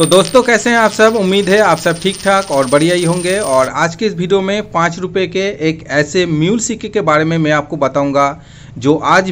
तो दोस्तों कैसे हैं आप सब। उम्मीद है आप सब ठीक ठाक और बढ़िया ही होंगे। और आज के इस वीडियो में 5 रुपये के एक ऐसे म्यूल सिक्के के बारे में मैं आपको बताऊंगा जो आज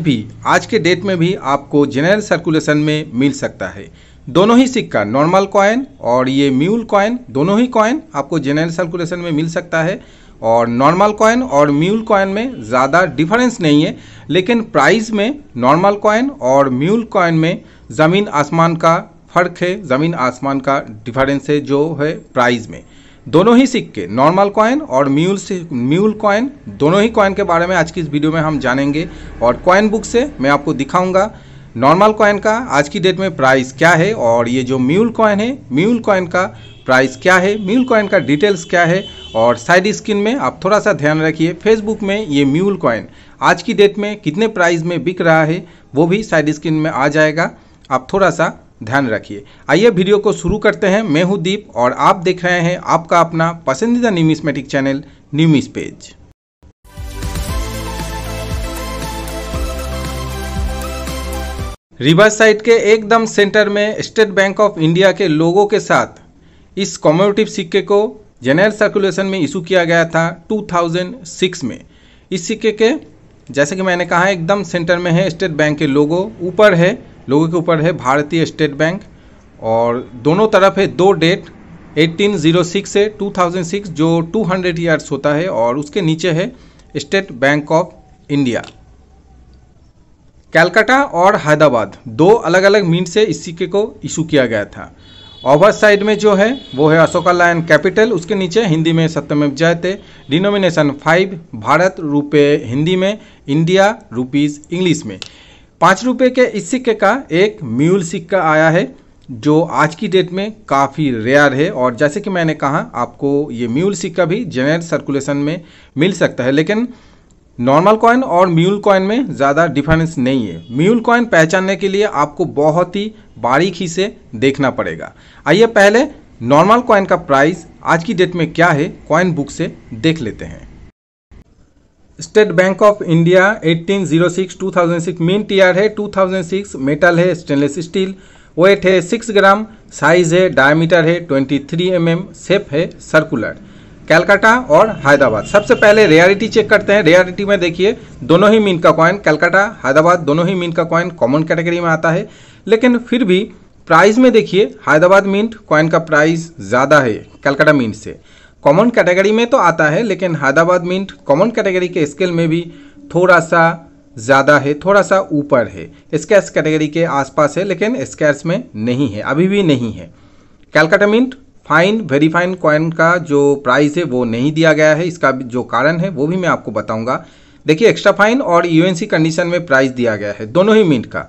के डेट में भी आपको जनरल सर्कुलेशन में मिल सकता है। दोनों ही सिक्का नॉर्मल कॉइन और ये म्यूल कॉइन दोनों ही कॉइन आपको जनरल सर्कुलेशन में मिल सकता है। और नॉर्मल कॉइन और म्यूल कॉइन में ज़्यादा डिफरेंस नहीं है, लेकिन प्राइस में नॉर्मल कॉइन और म्यूल कॉइन में ज़मीन आसमान का फ़र्क है, ज़मीन आसमान का डिफरेंस है जो है प्राइस में। दोनों ही सिक्के नॉर्मल कॉइन और म्यूल कॉइन दोनों ही कॉइन के बारे में आज की इस वीडियो में हम जानेंगे। और कॉइन बुक से मैं आपको दिखाऊंगा नॉर्मल कॉइन का आज की डेट में प्राइस क्या है और ये जो म्यूल कॉइन है म्यूल कॉइन का प्राइस क्या है, म्यूल कॉइन का डिटेल्स क्या है। और साइड स्क्रीन में आप थोड़ा सा ध्यान रखिए, फेसबुक में ये म्यूल कॉइन आज की डेट में कितने प्राइस में बिक रहा है वो भी साइड स्क्रीन में आ जाएगा, आप थोड़ा सा ध्यान रखिए। आइए वीडियो को शुरू करते हैं। मैं हूं दीप और आप देख रहे हैं आपका अपना पसंदीदा numismatic channel Numis page. Reverse side के एकदम सेंटर में स्टेट बैंक ऑफ इंडिया के लोगों के साथ इस कॉमेमोरेटिव सिक्के को जनरल सर्कुलेशन में इशू किया गया था 2006 में। इस सिक्के के जैसे कि मैंने कहा एकदम सेंटर में है स्टेट बैंक के लोगो, ऊपर है लोगों के ऊपर है भारतीय स्टेट बैंक और दोनों तरफ है दो डेट 1806 से 2006 जो 200 ईयर्स होता है और उसके नीचे है state Bank of India. Calcutta और हैदराबाद दो अलग अलग मिंट से इस सिक्के को इशू किया गया था। ओवर साइड में जो है वो है अशोका लायन कैपिटल, उसके नीचे हिंदी में सत्यमेव जयते, डिनोमिनेशन 5 भारत रुपये हिंदी में, इंडिया रुपीज़ इंग्लिश में। 5 रुपये के इस सिक्के का एक म्यूल सिक्का आया है जो आज की डेट में काफ़ी रेयर है। और जैसे कि मैंने कहा आपको ये म्यूल सिक्का भी जनरल सर्कुलेशन में मिल सकता है, लेकिन नॉर्मल कॉइन और म्यूल कॉइन में ज़्यादा डिफरेंस नहीं है। म्यूल कॉइन पहचानने के लिए आपको बहुत ही बारीकी से देखना पड़ेगा। आइए पहले नॉर्मल कॉइन का प्राइस आज की डेट में क्या है कॉइन बुक से देख लेते हैं। State Bank of India 1806 2006 mint year है 2006, मेटल है स्टेनलेस स्टील, वेट है 6 ग्राम, साइज है डायमीटर है 23 mm, शेप है सर्कुलर। कलकत्ता और हैदराबाद सबसे पहले रेयरिटी चेक करते हैं। रेयरिटी में देखिए दोनों ही मिंट का कॉइन कलकत्ता हैदराबाद दोनों ही मिंट का कॉइन कॉमन कैटेगरी में आता है, लेकिन फिर भी प्राइस में देखिए हैदराबाद मिंट कॉइन का प्राइस ज़्यादा है कलकत्ता मिंट से। कॉमन कैटेगरी में तो आता है लेकिन हैदराबाद मिंट कॉमन कैटेगरी के स्केल में भी थोड़ा सा ज़्यादा है, थोड़ा सा ऊपर है, स्कैर्स कैटेगरी के आसपास है लेकिन स्कैर्स में नहीं है, अभी भी नहीं है। Calcutta mint fine very fine coin का जो प्राइस है वो नहीं दिया गया है, इसका जो कारण है वो भी मैं आपको बताऊंगा। देखिए एक्स्ट्रा फाइन और यूएनसी कंडीशन में प्राइस दिया गया है दोनों ही मिंट का।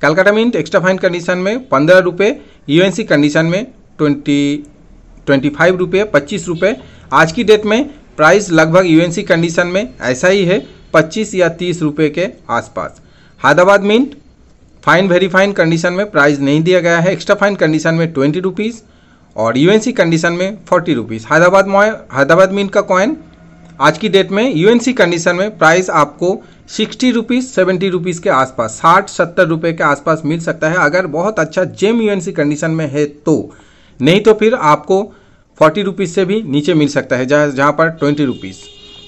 Calcutta mint extra fine condition में 15 रुपये, यूएनसी कंडीशन में 25 रुपये 25 रुपये। आज की डेट में प्राइस लगभग यूएनसी कंडीशन में ऐसा ही है 25 या 30 रुपये के आसपास। Hyderabad mint fine very fine condition में प्राइस नहीं दिया गया है, एक्स्ट्रा फाइन कंडीशन में 20 रुपीज़ और यूएनसी कंडीशन में 40 रुपीज़। हैदराबाद मिंट का कॉइन आज की डेट में यूएनसी कंडीशन में प्राइस आपको 60 रुपीज़ 70 रुपीज़ के आसपास 60-70 रुपये के आसपास मिल सकता है अगर बहुत अच्छा जेम यूएनसी कंडीशन में है तो, नहीं तो फिर आपको 40 रुपीज़ से भी नीचे मिल सकता है जहाँ पर 20 रुपीज़।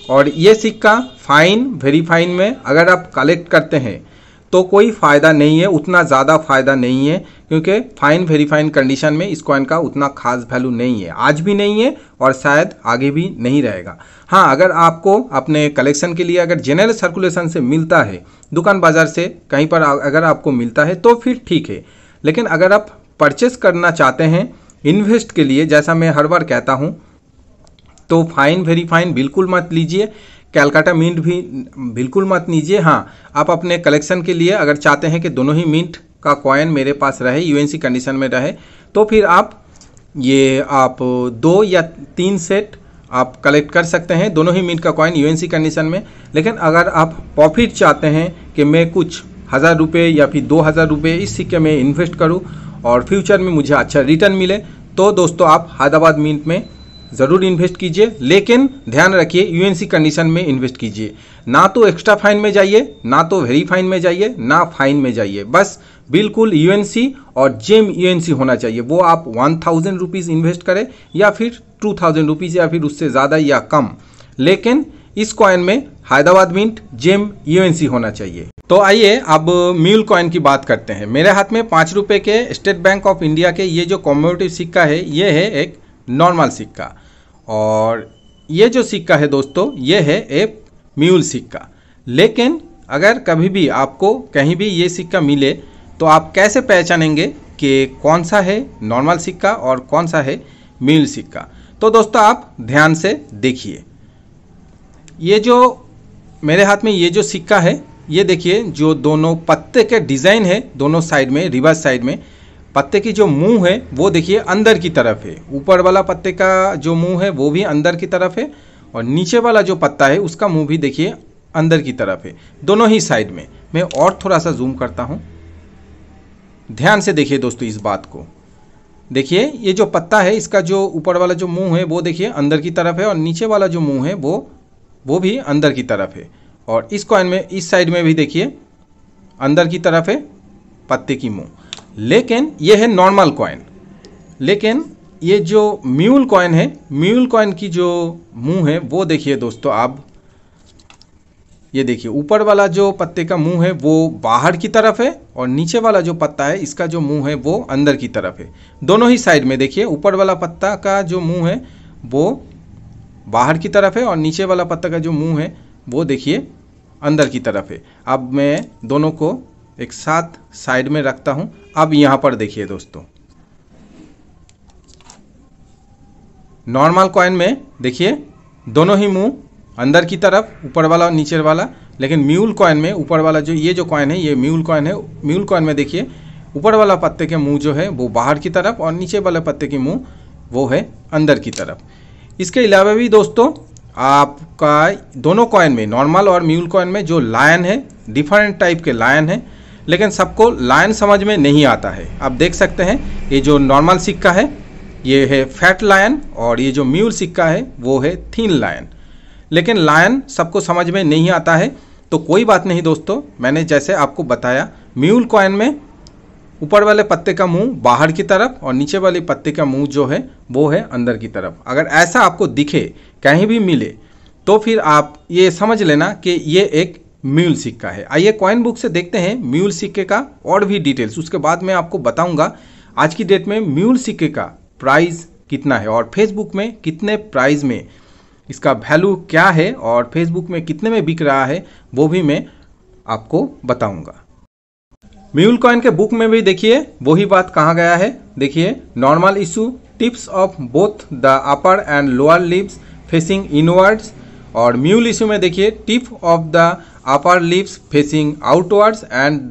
और ये सिक्का फाइन वेरी फाइन में अगर आप कलेक्ट करते हैं तो कोई फ़ायदा नहीं है, उतना ज़्यादा फ़ायदा नहीं है क्योंकि फाइन वेरी फाइन कंडीशन में इस कॉइन का उतना खास वैल्यू नहीं है, आज भी नहीं है और शायद आगे भी नहीं रहेगा। हाँ, अगर आपको अपने कलेक्शन के लिए अगर जनरल सर्कुलेशन से मिलता है, दुकान बाज़ार से कहीं पर अगर आपको मिलता है तो फिर ठीक है, लेकिन अगर आप परचेस करना चाहते हैं इन्वेस्ट के लिए, जैसा मैं हर बार कहता हूँ, तो फाइन वेरी फाइन बिल्कुल मत लीजिए, कलकत्ता मिंट भी बिल्कुल मत लीजिए। हाँ, आप अपने कलेक्शन के लिए अगर चाहते हैं कि दोनों ही मिंट का कॉइन मेरे पास रहे, यूएनसी कंडीशन में रहे, तो फिर आप 2 या 3 सेट आप कलेक्ट कर सकते हैं दोनों ही मिंट का कॉइन यूएनसी कंडीशन में। लेकिन अगर आप प्रॉफिट चाहते हैं कि मैं कुछ 1000 रुपये या फिर 2000 रुपये इस सिक्के में इन्वेस्ट करूँ और फ्यूचर में मुझे अच्छा रिटर्न मिले, तो दोस्तों आप हैदराबाद मिंट में ज़रूर इन्वेस्ट कीजिए, लेकिन ध्यान रखिए यूएनसी कंडीशन में इन्वेस्ट कीजिए। ना तो एक्स्ट्रा फाइन में जाइए, ना तो वेरी फाइन में जाइए, ना फाइन में जाइए, बस बिल्कुल यूएनसी और जेम यूएनसी होना चाहिए। वो आप 1000 रुपीज़ इन्वेस्ट करें या फिर 2000 रुपीज़ या फिर उससे ज़्यादा या कम, लेकिन इस कॉइन में हैदराबाद मिंट जेम यूएनसी होना चाहिए। तो आइए अब म्यूल कॉइन की बात करते हैं। मेरे हाथ में 5 रुपये के स्टेट बैंक ऑफ इंडिया के ये जो कॉम्मेमोरेटिव सिक्का है, ये है एक नॉर्मल सिक्का, और ये जो सिक्का है दोस्तों, ये है एक म्यूल सिक्का। लेकिन अगर कभी भी आपको कहीं भी ये सिक्का मिले तो आप कैसे पहचानेंगे कि कौन सा है नॉर्मल सिक्का और कौन सा है म्यूल सिक्का? तो दोस्तों आप ध्यान से देखिए, ये जो मेरे हाथ में ये जो सिक्का है, ये देखिए जो दोनों पत्ते के डिज़ाइन है, दोनों साइड में, रिवर्स साइड में पत्ते की जो मुंह है वो देखिए अंदर की तरफ है। ऊपर वाला पत्ते का जो मुंह है वो भी अंदर की तरफ है, और नीचे वाला जो पत्ता है उसका मुंह भी देखिए अंदर की तरफ है, दोनों ही साइड में। मैं और थोड़ा सा जूम करता हूँ, ध्यान से देखिए दोस्तों इस बात को। देखिए ये जो पत्ता है, इसका जो ऊपर वाला जो मुंह है वो देखिए अंदर की तरफ है, और नीचे वाला जो मुंह है वो भी अंदर की तरफ है। और इस कॉइन में इस साइड में भी देखिए अंदर की तरफ है पत्ते की मुंह। लेकिन ये है नॉर्मल कॉइन। लेकिन ये जो म्यूल कॉइन है, म्यूल कॉइन की जो मुंह है वो देखिए दोस्तों आप, ये देखिए ऊपर वाला जो पत्ते का मुंह है वो बाहर की तरफ है, और नीचे वाला जो पत्ता है इसका जो मुंह है वो अंदर की तरफ है। दोनों ही साइड में देखिए ऊपर वाला पत्ता का जो मुंह है वो बाहर की तरफ है, और नीचे वाला पत्ता का जो मुंह है वो देखिए अंदर की तरफ है। अब मैं दोनों को एक साथ साइड में रखता हूं। अब यहां पर देखिए दोस्तों, नॉर्मल कॉइन में देखिए दोनों ही मुंह अंदर की तरफ, ऊपर वाला और नीचे वाला। लेकिन म्यूल कॉइन में ऊपर वाला जो ये जो कॉइन है, ये म्यूल कॉइन है। म्यूल कॉइन में देखिए ऊपर वाला पत्ते के मुंह जो है वो बाहर की तरफ, और नीचे वाले पत्ते के मुंह वो है अंदर की तरफ। इसके अलावा भी दोस्तों आपका दोनों कॉइन में, नॉर्मल और म्यूल कॉइन में, जो लायन है, डिफरेंट टाइप के लायन है, लेकिन सबको लायन समझ में नहीं आता है। आप देख सकते हैं ये जो नॉर्मल सिक्का है ये है फैट लायन, और ये जो म्यूल सिक्का है वो है थिन लायन। लेकिन लायन सबको समझ में नहीं आता है, तो कोई बात नहीं दोस्तों। मैंने जैसे आपको बताया, म्यूल कॉइन में ऊपर वाले पत्ते का मुंह बाहर की तरफ और नीचे वाले पत्ते का मुंह जो है वो है अंदर की तरफ। अगर ऐसा आपको दिखे, कहीं भी मिले, तो फिर आप ये समझ लेना कि ये एक म्यूल सिक्का है। आइए कॉइन बुक से देखते हैं म्यूल सिक्के का और भी डिटेल्स। उसके बाद मैं आपको बताऊंगा आज की डेट में म्यूल सिक्के का प्राइस कितना है, और फेसबुक में कितने प्राइस में इसका वैल्यू क्या है, और फेसबुक में कितने में बिक रहा है, वो भी मैं आपको बताऊंगा। म्यूल कॉइन के बुक में भी देखिए वही बात कहा गया है। देखिए normal issue, tips of both the upper and lower lips facing inwards, और म्यूल इशू में देखिए tip of the upper lips facing outwards and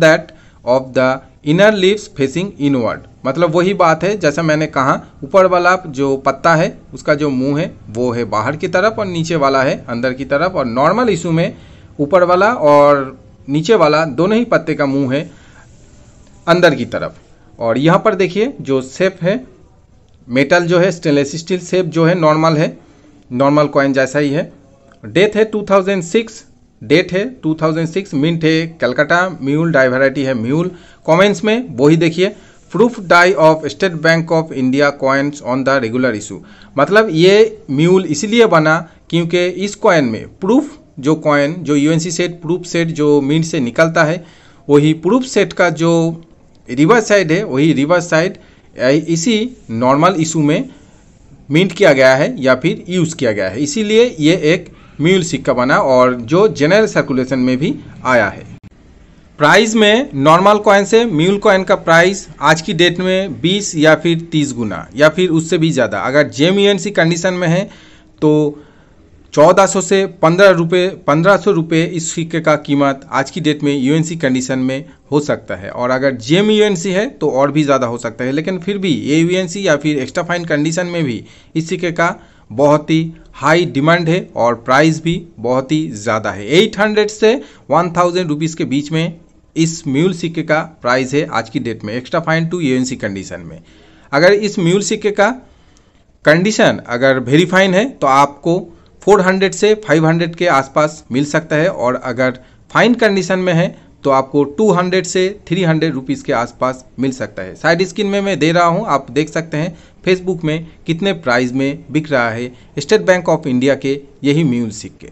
that of the inner lips facing inward. मतलब वही बात है जैसा मैंने कहा, ऊपर वाला जो पत्ता है उसका जो मुंह है वो है बाहर की तरफ, और नीचे वाला है अंदर की तरफ। और नॉर्मल इशू में ऊपर वाला और नीचे वाला दोनों ही पत्ते का मुंह है अंदर की तरफ। और यहाँ पर देखिए जो शेप है, मेटल जो है स्टेनलेस स्टील शेप जो है, नॉर्मल है, नॉर्मल कॉइन जैसा ही है। डेट है 2006, डेट है 2006, मिंट है कलकत्ता, म्यूल डाई वैरायटी है म्यूल। कमेंट्स में वही देखिए, proof die of State Bank of India coins on the regular issue. मतलब ये म्यूल इसलिए बना क्योंकि इस कॉइन में प्रूफ जो कॉइन, जो यूएनसी सेट प्रूफ सेट जो मिंट से निकलता है, वही प्रूफ सेट का जो रिवर्स साइड है, वही रिवर्स साइड इसी नॉर्मल इशू में मिंट किया गया है या फिर यूज़ किया गया है। इसीलिए ये एक म्यूल सिक्का बना, और जो जनरल सर्कुलेशन में भी आया है। प्राइस में नॉर्मल कॉइन से म्यूल कॉइन का प्राइस आज की डेट में 20 या फिर 30 गुना या फिर उससे भी ज़्यादा। अगर जेम यूएनसी कंडीशन में है तो 1400 से 1500 रुपये इस सिक्के का कीमत आज की डेट में यूएनसी कंडीशन में हो सकता है। और अगर जेम यूएनसी है तो और भी ज़्यादा हो सकता है। लेकिन फिर भी ए यूएनसी या फिर एक्स्ट्रा फाइन कंडीशन में भी इस सिक्के का बहुत ही हाई डिमांड है, और प्राइस भी बहुत ही ज़्यादा है। 800 से 1000 रुपीज़ के बीच में इस म्यूल सिक्के का प्राइस है आज की डेट में, extra fine to UNC condition में। अगर इस म्यूल सिक्के का कंडीशन अगर वेरीफाइन है तो आपको 400 से 500 के आसपास मिल सकता है, और अगर फाइन कंडीशन में है तो आपको 200 से 300 रुपीज़ के आसपास मिल सकता है। साइड स्क्रीन में मैं दे रहा हूँ, आप देख सकते हैं फेसबुक में कितने प्राइस में बिक रहा है स्टेट बैंक ऑफ इंडिया के यही म्यूल सिक्के।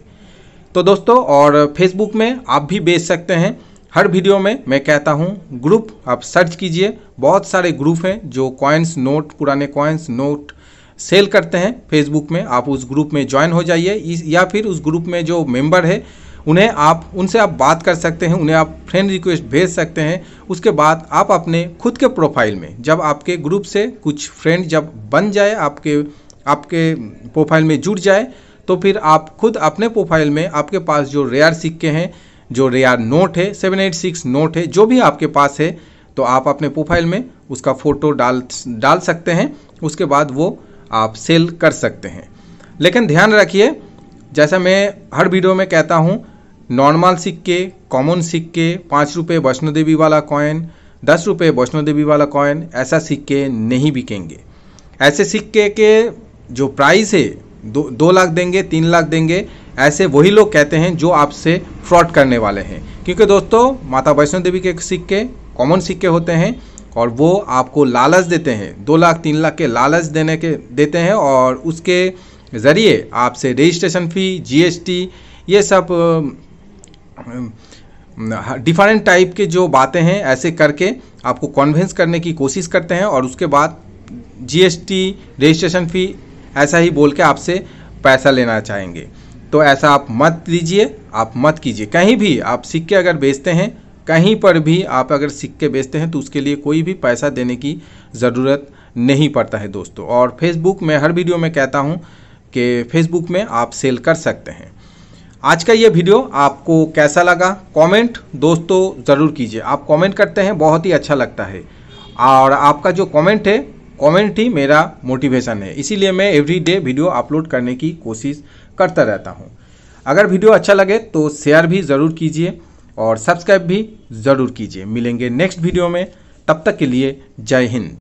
तो दोस्तों, और फेसबुक में आप भी बेच सकते हैं। हर वीडियो में मैं कहता हूँ ग्रुप आप सर्च कीजिए, बहुत सारे ग्रुप हैं जो कॉइन्स नोट, पुराने कॉइन्स नोट सेल करते हैं फेसबुक में। आप उस ग्रुप में ज्वाइन हो जाइए, या फिर उस ग्रुप में जो मेंबर है उनसे आप बात कर सकते हैं, उन्हें आप फ्रेंड रिक्वेस्ट भेज सकते हैं। उसके बाद आप अपने खुद के प्रोफाइल में, जब आपके ग्रुप से कुछ फ्रेंड जब बन जाए, आपके प्रोफाइल में जुड़ जाए, तो फिर आप खुद अपने प्रोफाइल में आपके पास जो रेयर सिक्के हैं, जो रेयर नोट है, 786 नोट है, जो भी आपके पास है, तो आप अपने प्रोफाइल में उसका फ़ोटो डाल सकते हैं। उसके बाद वो आप सेल कर सकते हैं। लेकिन ध्यान रखिए, जैसा मैं हर वीडियो में कहता हूँ, नॉर्मल सिक्के, कॉमन सिक्के, 5 रुपये वैष्णो देवी वाला कॉइन, 10 रुपये वैष्णो देवी वाला कॉइन, ऐसा सिक्के नहीं बिकेंगे। ऐसे सिक्के के जो प्राइस है 2 लाख देंगे, 3 लाख देंगे, ऐसे वही लोग कहते हैं जो आपसे फ्रॉड करने वाले हैं। क्योंकि दोस्तों, माता वैष्णो देवी के सिक्के कॉमन सिक्के होते हैं और वो आपको लालच देते हैं, 2 लाख 3 लाख के लालच देते हैं, और उसके ज़रिए आपसे रजिस्ट्रेशन फ़ी, जीएसटी, ये सब डिफरेंट टाइप के जो बातें हैं, ऐसे करके आपको कन्विंस करने की कोशिश करते हैं, और उसके बाद जीएसटी, रजिस्ट्रेशन फ़ी ऐसा ही बोल के आपसे पैसा लेना चाहेंगे। तो ऐसा आप मत लीजिए, आप मत कीजिए। कहीं भी आप सिक्के अगर बेचते हैं, कहीं पर भी आप अगर सिक्के बेचते हैं, तो उसके लिए कोई भी पैसा देने की ज़रूरत नहीं पड़ता है दोस्तों। और फेसबुक में हर वीडियो में कहता हूँ कि फेसबुक में आप सेल कर सकते हैं। आज का ये वीडियो आपको कैसा लगा, कमेंट दोस्तों ज़रूर कीजिए। आप कमेंट करते हैं, बहुत ही अच्छा लगता है, और आपका जो कमेंट है, कमेंट ही मेरा मोटिवेशन है। इसीलिए मैं एवरीडे वीडियो अपलोड करने की कोशिश करता रहता हूँ। अगर वीडियो अच्छा लगे तो शेयर भी ज़रूर कीजिए और सब्सक्राइब भी ज़रूर कीजिए। मिलेंगे नेक्स्ट वीडियो में, तब तक के लिए जय हिंद।